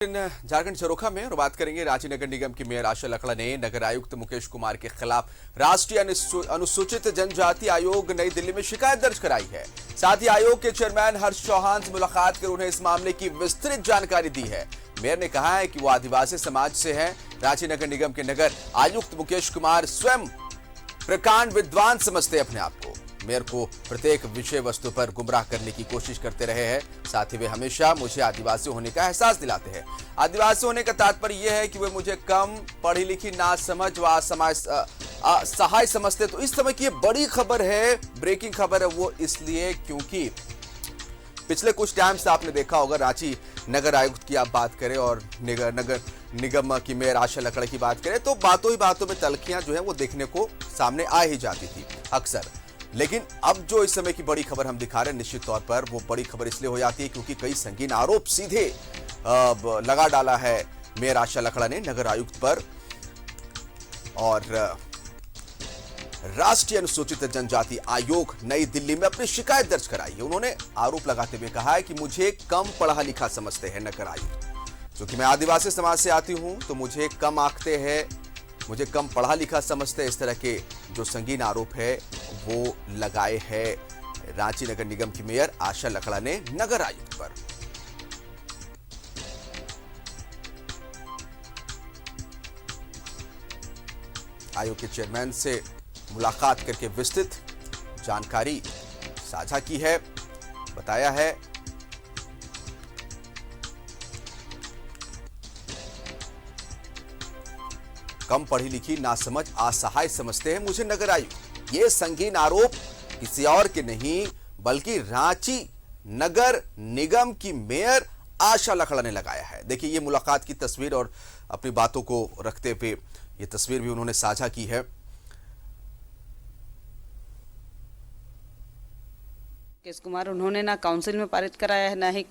झारखंड झरोखा में और बात करेंगे। रांची नगर निगम की मेयर आशा लकड़ा ने नगर आयुक्त मुकेश कुमार के खिलाफ राष्ट्रीय अनुसूचित जनजाति आयोग नई दिल्ली में शिकायत दर्ज कराई है। साथ ही आयोग के चेयरमैन हर्ष चौहान से मुलाकात कर उन्हें इस मामले की विस्तृत जानकारी दी है। मेयर ने कहा है कि वो आदिवासी समाज से हैं। रांची नगर निगम के नगर आयुक्त मुकेश कुमार स्वयं प्रकांड विद्वान समझते अपने आप को। मेयर को प्रत्येक विषय वस्तु पर गुमराह करने की कोशिश करते रहे हैं। साथ ही वे हमेशा मुझे आदिवासी होने का एहसास दिलाते हैं। आदिवासी होने का तात्पर्य यह है कि वे मुझे कम पढ़ी लिखी ना समझ व सहाय समझते। तो इस समय की ये बड़ी खबर है, ब्रेकिंग खबर है वो इसलिए क्योंकि पिछले कुछ टाइम से आपने देखा होगा, रांची नगर आयुक्त की आप बात करें और नगर निगम की मेयर आशा लकड़ा की बात करें तो बातों ही बातों में तल्खियां जो है वो देखने को सामने आ ही जाती थी अक्सर। लेकिन अब जो इस समय की बड़ी खबर हम दिखा रहे हैं, निश्चित तौर पर वो बड़ी खबर इसलिए हो जाती है क्योंकि कई संगीन आरोप सीधे लगा डाला है मेयर आशा लकड़ा ने नगर आयुक्त पर और राष्ट्रीय अनुसूचित जनजाति आयोग नई दिल्ली में अपनी शिकायत दर्ज कराई है। उन्होंने आरोप लगाते हुए कहा है कि मुझे कम पढ़ा लिखा समझते हैं नगर आयुक्त, क्योंकि मैं आदिवासी समाज से आती हूं तो मुझे कम आंकते हैं, मुझे कम पढ़ा लिखा समझते। इस तरह के जो संगीन आरोप है वो लगाए हैं रांची नगर निगम की मेयर आशा लकड़ा ने नगर आयुक्त पर। आयोग के चेयरमैन से मुलाकात करके विस्तृत जानकारी साझा की है। बताया है कम पढ़ी लिखी नासमझ असहाय समझते हैं मुझे नगर आयुक्त। ये संगीन आरोप किसी और के नहीं बल्कि रांची नगर निगम की मेयर आशा लकड़ा ने लगाया है। देखिए ये मुलाकात की तस्वीर और अपनी बातों को रखते हुए ये तस्वीर भी उन्होंने साझा की है। मुकेश कुमार उन्होंने ना काउंसिल में पारित कराया है, ना ही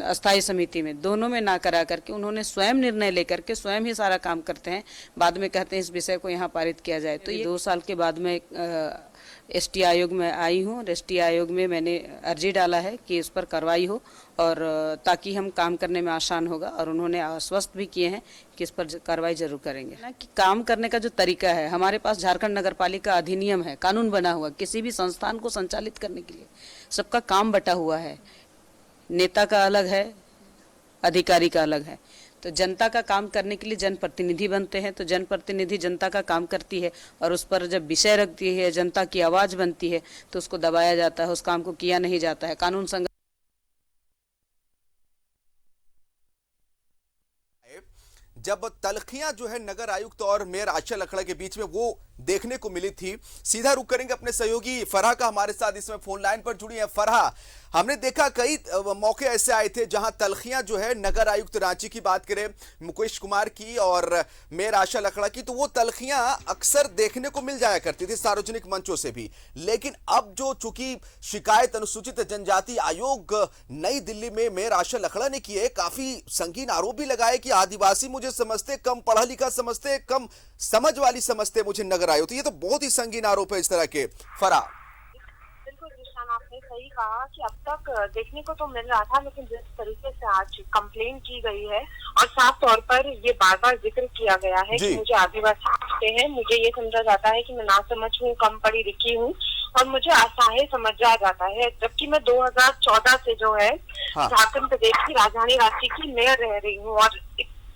अस्थायी समिति में, दोनों में ना करा करके उन्होंने स्वयं निर्णय लेकर के स्वयं ही सारा काम करते हैं। बाद में कहते हैं इस विषय को यहाँ पारित किया जाए। तो ये 2 साल के बाद में एसटी आयोग में आई हूँ और एसटी आयोग में मैंने अर्जी डाला है कि इस पर कार्रवाई हो और ताकि हम काम करने में आसान होगा। और उन्होंने आश्वस्त भी किए हैं कि इस पर कार्रवाई जरूर करेंगे। ना कि काम करने का जो तरीका है, हमारे पास झारखंड नगरपालिका अधिनियम है, कानून बना हुआ, किसी भी संस्थान को संचालित करने के लिए सबका काम बटा हुआ है। नेता का अलग है, अधिकारी का अलग है। तो जनता का काम करने के लिए जनप्रतिनिधि बनते हैं, तो जनप्रतिनिधि जनता का काम करती है और उस पर जब विषय रखती है, जनता की आवाज बनती है तो उसको दबाया जाता है, उस काम को किया नहीं जाता है। कानून संगत जब तल्खियां जो है नगर आयुक्त और मेयर आशा लकड़ा के बीच में वो देखने को मिली थी। सीधा रुख करेंगे अपने सहयोगी फरहा का, हमारे साथ इसमें फोन लाइन पर जुड़ी है। फरहा, हमने देखा कई मौके ऐसे आए थे जहां तल्खियां जो है नगर आयुक्त रांची की बात करें मुकेश कुमार की और मेयर आशा लकड़ा की, तो वो तल्खियां अक्सर देखने को मिल जाया करती थी सार्वजनिक मंचों से भी। लेकिन अब जो चूंकि शिकायत अनुसूचित जनजाति आयोग नई दिल्ली में मेयर आशा लकड़ा ने की है, काफी संगीन आरोप भी लगाए कि आदिवासी मुझे समझते, कम पढ़ा लिखा समझते, कम समझ वाली समझते मुझे नगर आयुक्त। ये तो बहुत ही संगीन आरोप है इस तरह के। फरा, बिल्कुल निशान, आपने सही कहा कि अब तक देखने को तो मिल रहा था, लेकिन जिस तरीके से आज कंप्लेन की गई है और साफ तौर पर ये बार बार जिक्र किया गया है कि मुझे आदिवासी समझते हैं, मुझे ये समझा जाता है कि मैं ना समझ हूँ, कम पढ़ी लिखी हूँ और मुझे असहाय समझा जाता है। जबकि मैं 2014 से जो है झारखंड प्रदेश की राजधानी रांची की मेयर रह रही हूँ और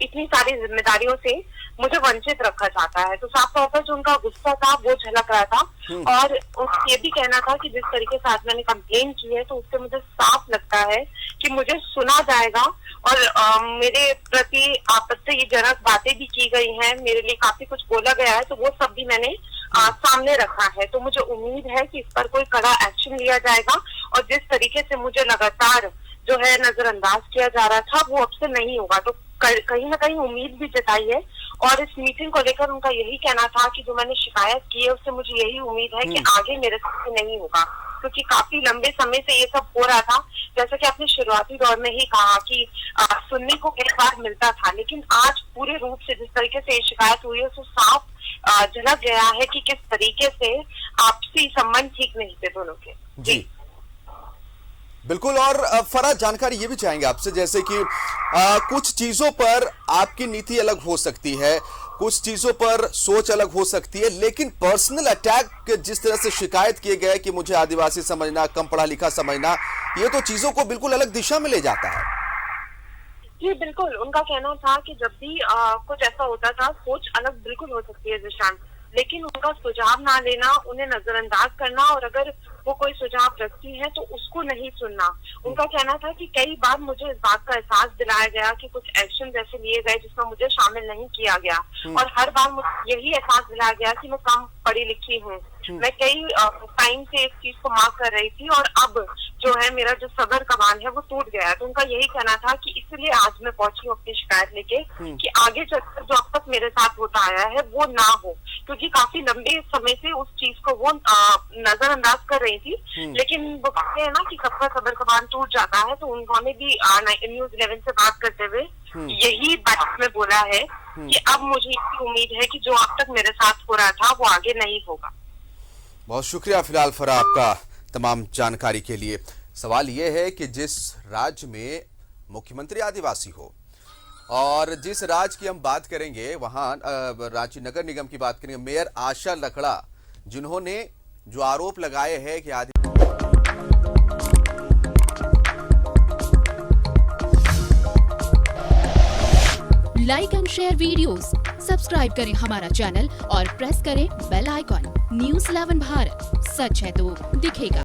इतनी सारी जिम्मेदारियों से मुझे वंचित रखा जाता है। तो साफ तौर पर जो उनका गुस्सा था वो झलक रहा था और ये भी कहना था कि जिस तरीके से आज मैंने कंप्लेन की है तो उससे मुझे साफ लगता है कि मुझे सुना जाएगा और मेरे प्रति आपत्तिजनक बातें भी की गई हैं, मेरे लिए काफी कुछ बोला गया है, तो वो सब भी मैंने सामने रखा है। तो मुझे उम्मीद है कि इस पर कोई कड़ा एक्शन लिया जाएगा और जिस तरीके से मुझे लगातार जो है नजरअंदाज किया जा रहा था वो अब से नहीं होगा। तो कहीं ना कहीं उम्मीद भी जताई है और इस मीटिंग को लेकर उनका यही कहना था कि जो मैंने शिकायत की है उससे मुझे यही उम्मीद है कि आगे मेरे से नहीं होगा, क्योंकि काफी लंबे समय से ये सब हो रहा था। जैसा कि आपने शुरुआती दौर में ही कहा कि सुनने को कई बार मिलता था, लेकिन आज पूरे रूप से जिस तरीके से ये शिकायत हुई है उससे साफ झलक गया है कि किस तरीके से आपसी संबंध ठीक नहीं थे दोनों के। जी बिल्कुल। और फराज, जानकारी ये भी चाहेंगे आपसे, जैसे कि कुछ चीजों पर आपकी नीति अलग हो सकती है, कुछ चीजों पर सोच अलग हो सकती है, लेकिन पर्सनल अटैक जिस तरह से शिकायत किए गए कि मुझे आदिवासी समझना, कम पढ़ा लिखा समझना, ये तो चीजों को बिल्कुल अलग दिशा में ले जाता है। जी बिल्कुल, उनका कहना था कि जब भी कुछ ऐसा होता था, सोच अलग बिल्कुल हो सकती है जिशान, लेकिन उनका सुझाव ना लेना, उन्हें नजरअंदाज करना, और अगर वो कोई सुझाव रखती है तो उसको नहीं सुनना। उनका कहना था कि कई बार मुझे इस बात का एहसास दिलाया गया कि कुछ एक्शन ऐसे लिए गए जिसमें मुझे शामिल नहीं किया गया, और हर बार मुझे यही एहसास दिलाया गया कि मैं कम पढ़ी लिखी हूँ। मैं कई टाइम से इस चीज को मार्क कर रही थी, और अब जो है मेरा जो सबर कमान है वो टूट गया है। तो उनका यही कहना था कि इसलिए आज मैं पहुंची हूँ अपनी शिकायत लेके कि आगे चलकर जो अब तक मेरे साथ होता आया है वो ना हो, क्योंकि काफी लंबे समय से उस चीज को वो नजरअंदाज कर रही थी। लेकिन वो कहते हैं ना कि सबका सबर कमान टूट जाता है, तो उन्होंने भी न्यूज़ 11 से बात करते हुए यही बात में बोला है कि अब मुझे इतनी उम्मीद है कि जो अब तक मेरे साथ हो रहा था वो आगे नहीं होगा। बहुत शुक्रिया फिलहाल फरा आपका तमाम जानकारी के लिए। सवाल यह है कि जिस राज्य में मुख्यमंत्री आदिवासी हो और जिस राज्य की हम बात करेंगे वहां रांची नगर निगम की बात करेंगे, मेयर आशा लकड़ा, जिन्होंने जो आरोप लगाए हैं कि like and share videos, subscribe करें हमारा चैनल और प्रेस करें बेल आइकॉन। न्यूज़ 11 भारत, सच है तो दिखेगा।